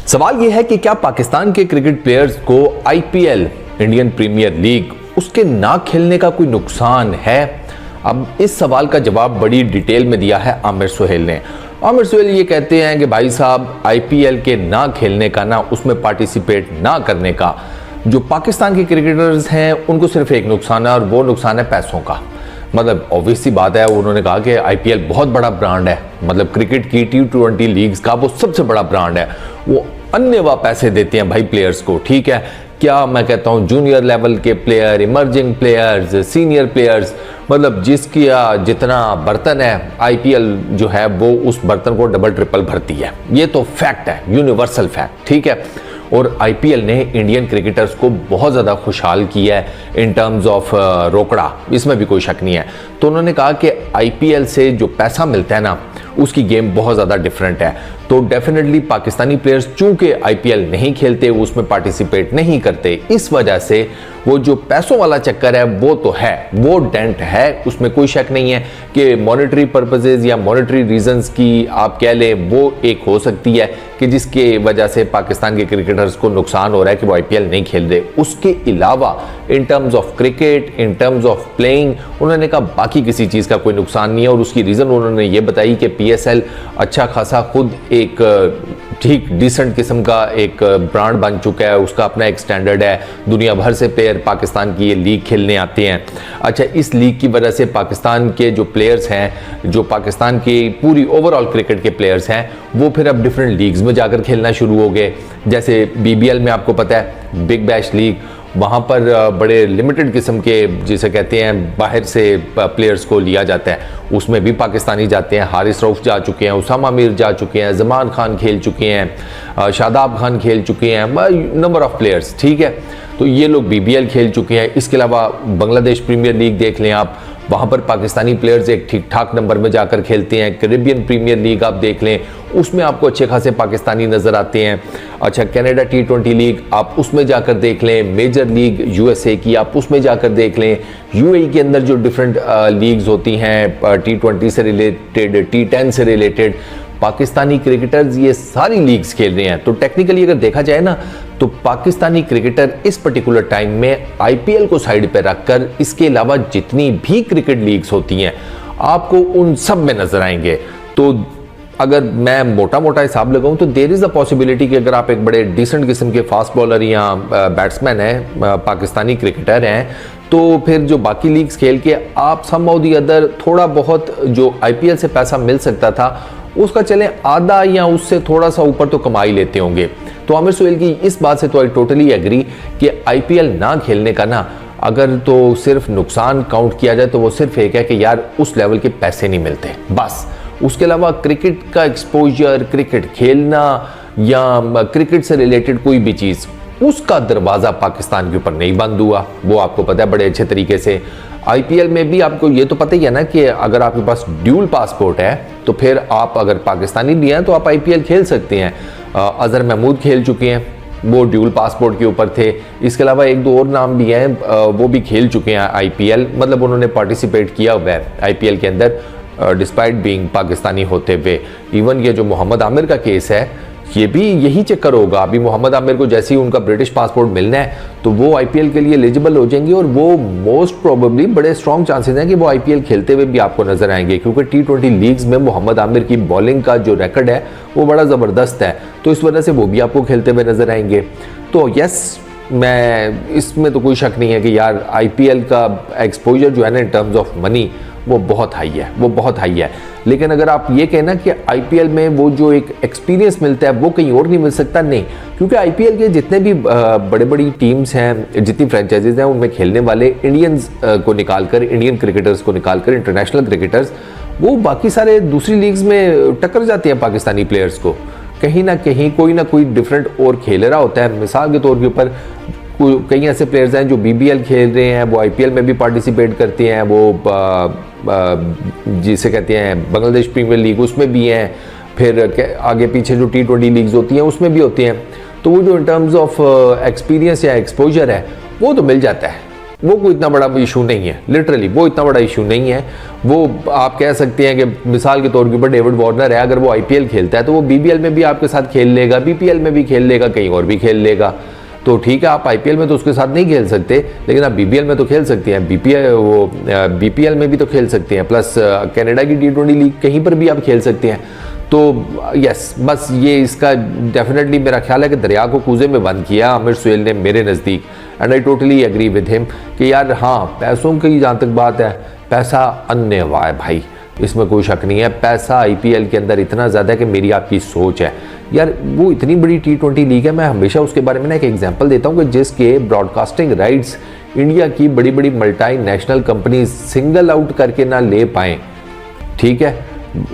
सवाल यह है कि क्या पाकिस्तान के क्रिकेट प्लेयर्स को आईपीएल, इंडियन प्रीमियर लीग, उसके ना खेलने का कोई नुकसान है? अब इस सवाल का जवाब बड़ी डिटेल में दिया है आमिर सुहेल ने। आमिर सुहेल ये कहते हैं कि भाई साहब, आईपीएल के ना खेलने का, ना उसमें पार्टिसिपेट ना करने का, जो पाकिस्तान के क्रिकेटर्स हैं उनको सिर्फ एक नुकसान है, और वो नुकसान है पैसों का। मतलब ऑब्वियस सी बात है, उन्होंने कहा कि आईपीएल बहुत बड़ा ब्रांड है, मतलब क्रिकेट की T20 लीग्स का वो सबसे बड़ा ब्रांड है। वो अन्य पैसे देते हैं भाई प्लेयर्स को, ठीक है। क्या मैं कहता हूँ, जूनियर लेवल के player, emerging players, senior players, मतलब जिसकी जितना बर्तन है, आईपीएल जो है वो उस बर्तन को डबल ट्रिपल भरती है। ये तो फैक्ट है, यूनिवर्सल फैक्ट, ठीक है। और आईपीएल ने इंडियन क्रिकेटर्स को बहुत ज़्यादा खुशहाल किया है इन टर्म्स ऑफ रोकड़ा, इसमें भी कोई शक नहीं है। तो उन्होंने कहा कि आईपीएल से जो पैसा मिलता है ना, उसकी गेम बहुत ज़्यादा डिफरेंट है। तो डेफिनेटली पाकिस्तानी प्लेयर्स चूंकि आईपीएल नहीं खेलते, उसमें पार्टिसिपेट नहीं करते, इस वजह से वो जो पैसों वाला चक्कर है वो तो है, वो डेंट है, उसमें कोई शक नहीं है कि मॉनेटरी पर्पसेस या मॉनेटरी रीजंस की आप कह लें, वो एक हो सकती है कि जिसके वजह से पाकिस्तान के क्रिकेटर्स को नुकसान हो रहा है कि वो आईपीएल नहीं खेल रहे। उसके अलावा in terms of cricket, in terms of playing, उन्होंने कहा बाकी किसी चीज़ का कोई नुकसान नहीं है। और उसकी रीज़न उन्होंने ये बताई कि पीएसएल अच्छा खासा खुद एक ठीक डिसेंट किस्म का एक ब्रांड बन चुका है, उसका अपना एक स्टैंडर्ड है, दुनिया भर से प्लेयर पाकिस्तान की ये लीग खेलने आते हैं। अच्छा, इस लीग की वजह से पाकिस्तान के जो प्लेयर्स हैं, जो पाकिस्तान की पूरी ओवरऑल क्रिकेट के प्लेयर्स हैं, वो फिर अब डिफरेंट लीग्स में जाकर खेलना शुरू हो गए। जैसे बीबीएल में आपको पता है, बिग बैश लीग, वहाँ पर बड़े लिमिटेड किस्म के, जिसे कहते हैं बाहर से प्लेयर्स को लिया जाता है, उसमें भी पाकिस्तानी जाते हैं। हारिस रऊफ जा चुके हैं, उसामा मीर जा चुके हैं, जमान खान खेल चुके हैं, शादाब खान खेल चुके हैं, नंबर ऑफ प्लेयर्स, ठीक है। तो ये लोग बीबीएल खेल चुके हैं। इसके अलावा बांग्लादेश प्रीमियर लीग देख लें आप, वहाँ पर पाकिस्तानी प्लेयर्स एक ठीक ठाक नंबर में जाकर खेलते हैं। कैरेबियन प्रीमियर लीग आप देख लें, उसमें आपको अच्छे खासे पाकिस्तानी नज़र आते हैं। अच्छा, कनाडा T20 लीग आप उसमें जाकर देख लें, मेजर लीग यूएसए की आप उसमें जाकर देख लें, यूएई के अंदर जो डिफरेंट लीग्स होती हैं T20 से रिलेटेड, T10 से रिलेटेड, पाकिस्तानी क्रिकेटर्स ये सारी लीग्स खेल रहे हैं। तो टेक्निकली अगर देखा जाए ना, तो पाकिस्तानी क्रिकेटर इस पर्टिकुलर टाइम में आईपीएल को साइड पे रखकर इसके अलावा जितनी भी क्रिकेट लीग्स होती हैं, आपको उन सब में नजर आएंगे। तो अगर मैं मोटा मोटा हिसाब लगाऊं तो देयर इज़ अ पॉसिबिलिटी कि अगर आप एक बड़े डिसेंट किस्म के फास्ट बॉलर या बैट्समैन हैं, पाकिस्तानी क्रिकेटर हैं, तो फिर जो बाकी लीग्स खेल के आप समहाउ दी अदर थोड़ा बहुत जो आईपीएल से पैसा मिल सकता था, उसका चले आधा या उससे थोड़ा सा ऊपर तो कमा ही लेते होंगे। तो आमिर सुहेल की इस बात से तो आई टोटली एग्री कि आईपीएल ना खेलने का ना, अगर तो सिर्फ नुकसान काउंट किया जाए तो वो सिर्फ एक है कि यार उस लेवल के पैसे नहीं मिलते, बस। उसके अलावा क्रिकेट का एक्सपोजर, क्रिकेट खेलना या क्रिकेट से रिलेटेड कोई भी चीज़, उसका दरवाज़ा पाकिस्तान के ऊपर नहीं बंद हुआ, वो आपको पता है बड़े अच्छे तरीके से। आईपीएल में भी आपको ये तो पता ही है ना कि अगर आपके पास ड्यूल पासपोर्ट है तो फिर आप अगर पाकिस्तानी भी हैं तो आप आईपीएल खेल सकते हैं। अजहर महमूद खेल चुके हैं, वो ड्यूल पासपोर्ट के ऊपर थे। इसके अलावा एक दो और नाम भी हैं, वो भी खेल चुके हैं आईपीएल, मतलब उन्होंने पार्टिसिपेट किया हुआ है आईपीएल के अंदर डिस्पाइट बीइंग पाकिस्तानी होते हुए। इवन ये जो मोहम्मद आमिर का केस है, ये भी यही चक्कर होगा। अभी मोहम्मद आमिर को जैसे ही उनका ब्रिटिश पासपोर्ट मिलना है तो वो आईपीएल के लिए एलिजिबल हो जाएंगे, और वो मोस्ट प्रोबेबली बड़े स्ट्रॉन्ग चांसेस हैं कि वो आईपीएल खेलते हुए भी आपको नजर आएंगे, क्योंकि T20 लीग्स में मोहम्मद आमिर की बॉलिंग का जो रिकॉर्ड है वो बड़ा ज़बरदस्त है। तो इस वजह से वो भी आपको खेलते हुए नजर आएंगे। तो यस, मैं इसमें तो कोई शक नहीं है कि यार आईपीएल का एक्सपोजर जो है ना, इन टर्म्स ऑफ मनी, वो बहुत हाई है, वो बहुत हाई है। लेकिन अगर आप ये कहना कि आईपीएल में वो जो एक एक्सपीरियंस मिलता है वो कहीं और नहीं मिल सकता, नहीं, क्योंकि आईपीएल के जितने भी बड़े बड़ी टीम्स हैं, जितनी फ्रेंचाइजीज हैं, उनमें खेलने वाले इंडियंस को निकालकर, इंडियन क्रिकेटर्स को निकालकर, इंटरनेशनल क्रिकेटर्स, वो बाकी सारे दूसरी लीग्स में टक्कर जाते हैं पाकिस्तानी प्लेयर्स को। कहीं ना कहीं कोई ना कोई डिफरेंट और खेल रहा होता है। मिसाल के तौर के ऊपर कई ऐसे प्लेयर्स हैं जो बीबीएल खेल रहे हैं, वो आईपीएल में भी पार्टिसिपेट करते हैं, वो जिसे कहते हैं बांग्लादेश प्रीमियर लीग, उसमें भी हैं, फिर आगे पीछे जो T20 लीग्स होती हैं उसमें भी होती हैं। तो वो जो इन टर्म्स ऑफ एक्सपीरियंस या एक्सपोजर है वो तो मिल जाता है। वो कोई इतना बड़ा इशू नहीं है, लिटरली वो इतना बड़ा इशू नहीं है। वो आप कह सकते हैं कि मिसाल के तौर के ऊपर डेविड वार्नर है, अगर वो IPL खेलता है तो वो BBL में भी आपके साथ खेल लेगा, BPL में भी खेल लेगा, कहीं और भी खेल लेगा। तो ठीक है, आप IPL में तो उसके साथ नहीं खेल सकते, लेकिन आप BBL में तो खेल सकते हैं, BPL में भी तो खेल सकते हैं, प्लस कनाडा की T20 लीग कहीं पर भी आप खेल सकते हैं। तो यस, बस ये इसका डेफिनेटली मेरा ख्याल है कि दरिया को कूजे में बंद किया आमिर सुहेल ने मेरे नज़दीक। And I totally agree with him कि यार हाँ, पैसों की जहाँ तक बात है, पैसा अन्यवा है भाई, इसमें कोई शक नहीं है। पैसा IPL के अंदर इतना ज़्यादा है कि मेरी आपकी सोच है यार, वो इतनी बड़ी T20 लीग है। मैं हमेशा उसके बारे में ना एक एग्जांपल देता हूँ कि जिसके ब्रॉडकास्टिंग राइट्स इंडिया की बड़ी बड़ी मल्टीनेशनल कंपनीज सिंगल आउट करके ना ले पाएँ, ठीक है,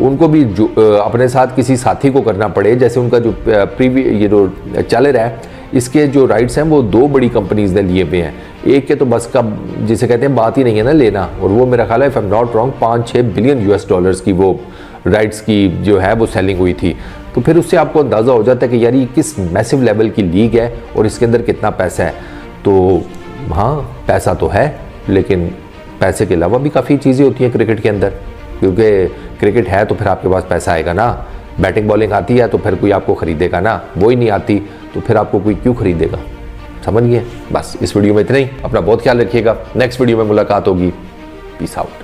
उनको भी अपने साथ किसी साथी को करना पड़े। जैसे उनका जो ये जो चल रहा है, इसके जो राइट्स हैं वो 2 बड़ी कंपनीज ने लिए हुए हैं, एक के तो बस का जिसे कहते हैं बात ही नहीं है ना लेना, और वो मेरा ख्याल है if I am not wrong 5-6 billion US की वो राइट्स की जो है वो सेलिंग हुई थी। तो फिर उससे आपको अंदाज़ा हो जाता है कि यार ये किस मैसिव लेवल की लीग है और इसके अंदर कितना पैसा है। तो हाँ, पैसा तो है, लेकिन पैसे के अलावा भी काफ़ी चीज़ें होती हैं क्रिकेट के अंदर, क्योंकि क्रिकेट है तो फिर आपके पास पैसा आएगा ना। बैटिंग बॉलिंग आती है तो फिर कोई आपको ख़रीदेगा ना, वो ही नहीं आती तो फिर आपको कोई क्यों ख़रीदेगा, समझ गए। बस इस वीडियो में इतना ही, अपना बहुत ख्याल रखिएगा, नेक्स्ट वीडियो में मुलाकात होगी, पीस आउट।